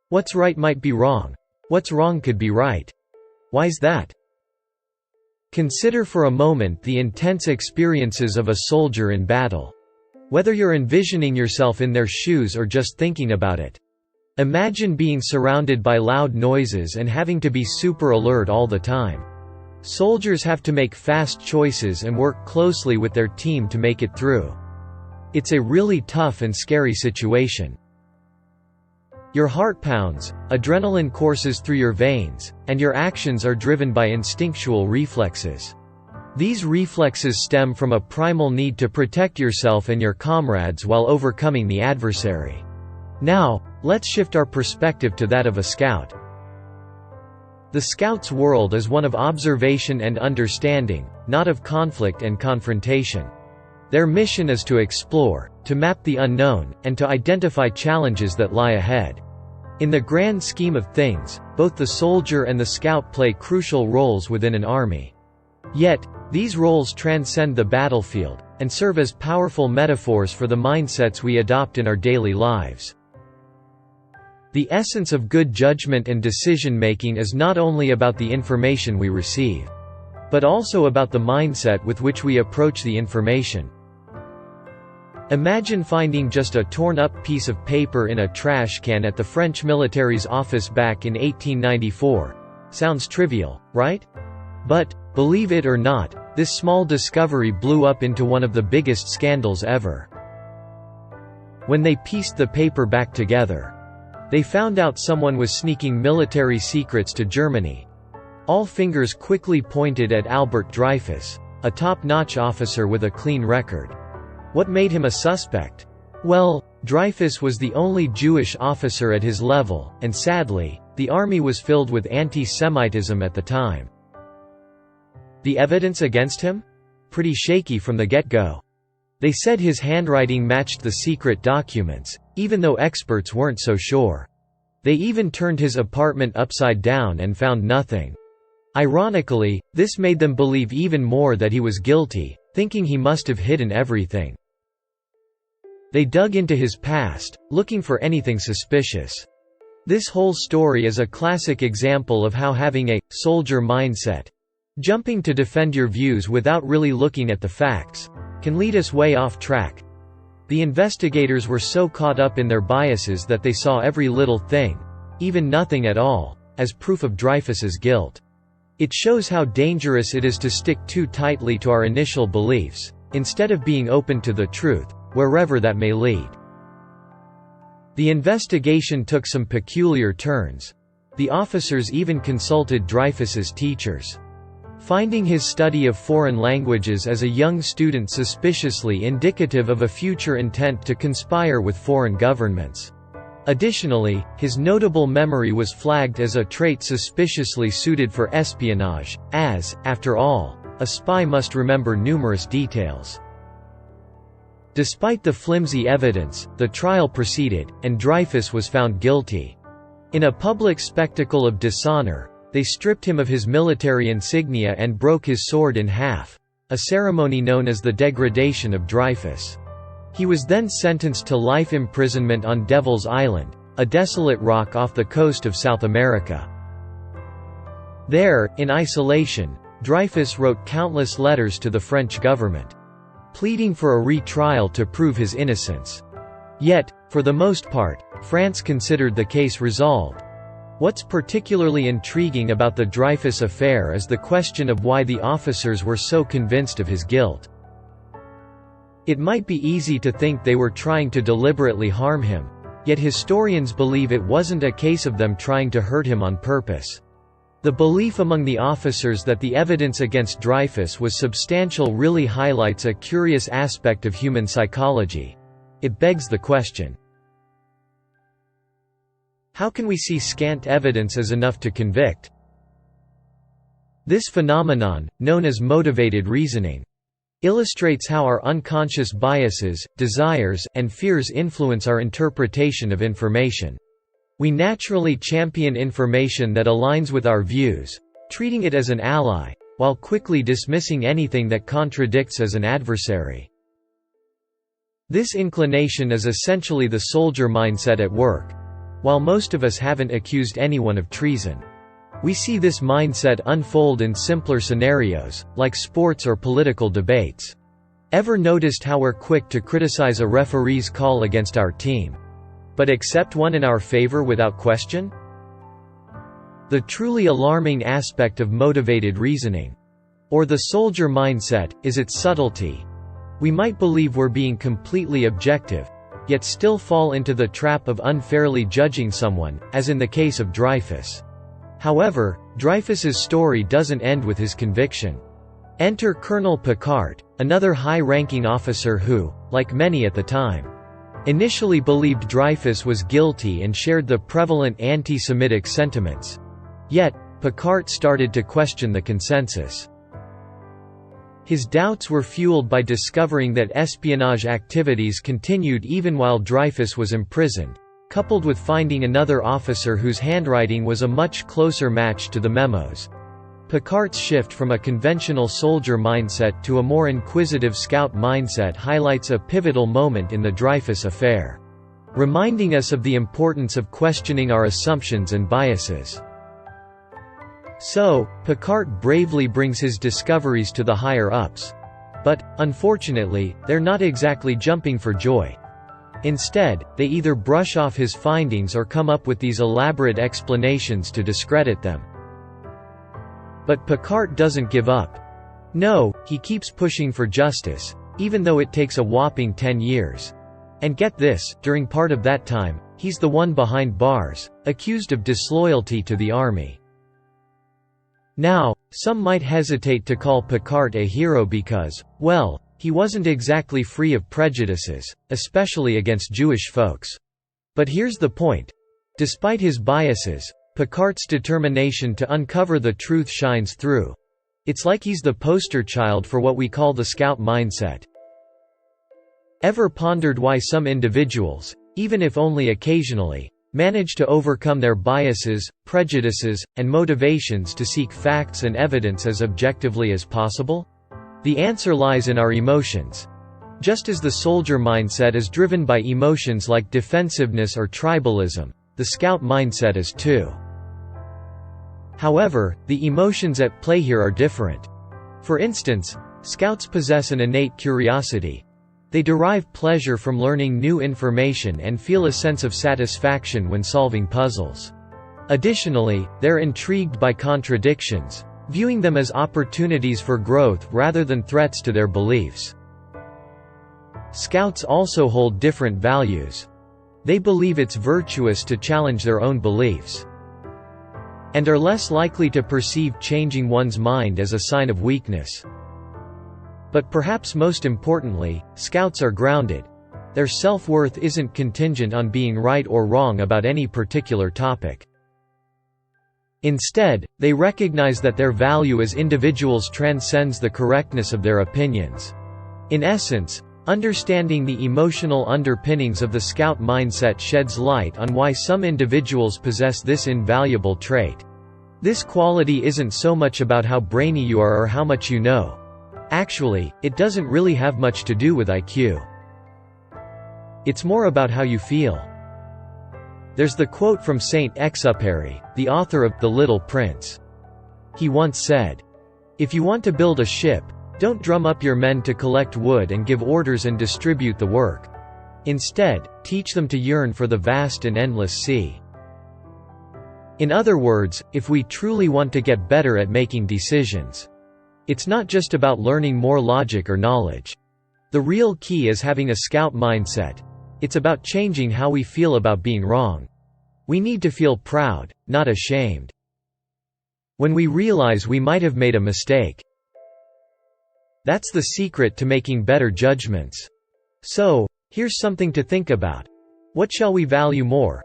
What's right might be wrong. What's wrong could be right. Why's that? Consider for a moment the intense experiences of a soldier in battle. Whether you're envisioning yourself in their shoes or just thinking about it. Imagine being surrounded by loud noises and having to be super alert all the time. Soldiers have to make fast choices and work closely with their team to make it through. It's a really tough and scary situation. Your heart pounds, adrenaline courses through your veins, and your actions are driven by instinctual reflexes. These reflexes stem from a primal need to protect yourself and your comrades while overcoming the adversary. Now, let's shift our perspective to that of a scout. The scout's world is one of observation and understanding, not of conflict and confrontation. Their mission is to explore, to map the unknown, and to identify challenges that lie ahead. In the grand scheme of things, both the soldier and the scout play crucial roles within an army. Yet, these roles transcend the battlefield, and serve as powerful metaphors for the mindsets we adopt in our daily lives. The essence of good judgment and decision-making is not only about the information we receive, but also about the mindset with which we approach the information. Imagine finding just a torn-up piece of paper in a trash can at the French military's office back in 1894. Sounds trivial, right? But, believe it or not, this small discovery blew up into one of the biggest scandals ever. When they pieced the paper back together, they found out someone was sneaking military secrets to Germany. All fingers quickly pointed at Alfred Dreyfus, a top-notch officer with a clean record. What made him a suspect? Well, Dreyfus was the only Jewish officer at his level, and sadly, the army was filled with anti-Semitism at the time. The evidence against him? Pretty shaky from the get-go. They said his handwriting matched the secret documents, even though experts weren't so sure. They even turned his apartment upside down and found nothing. Ironically, this made them believe even more that he was guilty, thinking he must have hidden everything. They dug into his past, looking for anything suspicious. This whole story is a classic example of how having a soldier mindset, jumping to defend your views without really looking at the facts, can lead us way off track. The investigators were so caught up in their biases that they saw every little thing, even nothing at all, as proof of Dreyfus's guilt. It shows how dangerous it is to stick too tightly to our initial beliefs, instead of being open to the truth, wherever that may lead. The investigation took some peculiar turns. The officers even consulted Dreyfus's teachers, finding his study of foreign languages as a young student suspiciously indicative of a future intent to conspire with foreign governments. Additionally, his notable memory was flagged as a trait suspiciously suited for espionage, as, after all, a spy must remember numerous details. Despite the flimsy evidence, the trial proceeded, and Dreyfus was found guilty. In a public spectacle of dishonor, they stripped him of his military insignia and broke his sword in half, a ceremony known as the degradation of Dreyfus. He was then sentenced to life imprisonment on Devil's Island, a desolate rock off the coast of South America. There, in isolation, Dreyfus wrote countless letters to the French government, pleading for a retrial to prove his innocence. Yet, for the most part, France considered the case resolved. What's particularly intriguing about the Dreyfus affair is the question of why the officers were so convinced of his guilt. It might be easy to think they were trying to deliberately harm him, yet historians believe it wasn't a case of them trying to hurt him on purpose. The belief among the officers that the evidence against Dreyfus was substantial really highlights a curious aspect of human psychology. It begs the question: how can we see scant evidence as enough to convict? This phenomenon, known as motivated reasoning, illustrates how our unconscious biases, desires, and fears influence our interpretation of information. We naturally champion information that aligns with our views, treating it as an ally, while quickly dismissing anything that contradicts as an adversary. This inclination is essentially the soldier mindset at work. while most of us haven't accused anyone of treason. We see this mindset unfold in simpler scenarios, like sports or political debates. Ever noticed how we're quick to criticize a referee's call against our team, but accept one in our favor without question? The truly alarming aspect of motivated reasoning, or the soldier mindset, is its subtlety. We might believe we're being completely objective, yet still fall into the trap of unfairly judging someone, as in the case of Dreyfus. However, Dreyfus's story doesn't end with his conviction. Enter Colonel Picquart, another high-ranking officer who, like many at the time, initially believed Dreyfus was guilty and shared the prevalent anti-Semitic sentiments. Yet, Picquart started to question the consensus. His doubts were fueled by discovering that espionage activities continued even while Dreyfus was imprisoned, coupled with finding another officer whose handwriting was a much closer match to the memos. Picquart's shift from a conventional soldier mindset to a more inquisitive scout mindset highlights a pivotal moment in the Dreyfus affair, reminding us of the importance of questioning our assumptions and biases. So, Picquart bravely brings his discoveries to the higher-ups. But, unfortunately, they're not exactly jumping for joy. Instead, they either brush off his findings or come up with these elaborate explanations to discredit them. But Picquart doesn't give up. No, he keeps pushing for justice, even though it takes a whopping 10 years. And get this, during part of that time, he's the one behind bars, accused of disloyalty to the army. Now, some might hesitate to call Picquart a hero because, well, he wasn't exactly free of prejudices, especially against Jewish folks. But here's the point. Despite his biases, Picquart's determination to uncover the truth shines through. It's like he's the poster child for what we call the scout mindset. Ever pondered why some individuals, even if only occasionally, manage to overcome their biases, prejudices, and motivations to seek facts and evidence as objectively as possible? The answer lies in our emotions. Just as the soldier mindset is driven by emotions like defensiveness or tribalism, the scout mindset is too. However, the emotions at play here are different. For instance, scouts possess an innate curiosity. They derive pleasure from learning new information and feel a sense of satisfaction when solving puzzles. Additionally, they're intrigued by contradictions, viewing them as opportunities for growth rather than threats to their beliefs. Scouts also hold different values. They believe it's virtuous to challenge their own beliefs, and are less likely to perceive changing one's mind as a sign of weakness. But perhaps most importantly, scouts are grounded. Their self-worth isn't contingent on being right or wrong about any particular topic. Instead, they recognize that their value as individuals transcends the correctness of their opinions. In essence, understanding the emotional underpinnings of the scout mindset sheds light on why some individuals possess this invaluable trait. This quality isn't so much about how brainy you are or how much you know. Actually, it doesn't really have much to do with IQ. It's more about how you feel. There's the quote from Saint-Exupéry, the author of The Little Prince. He once said, "If you want to build a ship, don't drum up your men to collect wood and give orders and distribute the work. Instead, teach them to yearn for the vast and endless sea." In other words, if we truly want to get better at making decisions, it's not just about learning more logic or knowledge. The real key is having a scout mindset. It's about changing how we feel about being wrong. We need to feel proud, not ashamed, when we realize we might have made a mistake. That's the secret to making better judgments. So, here's something to think about. What shall we value more?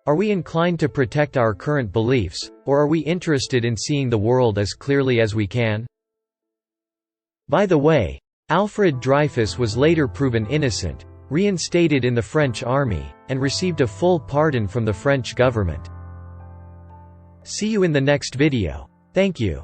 Are we inclined to protect our current beliefs, or are we interested in seeing the world as clearly as we can? By the way, Alfred Dreyfus was later proven innocent, reinstated in the French army, and received a full pardon from the French government. See you in the next video. Thank you.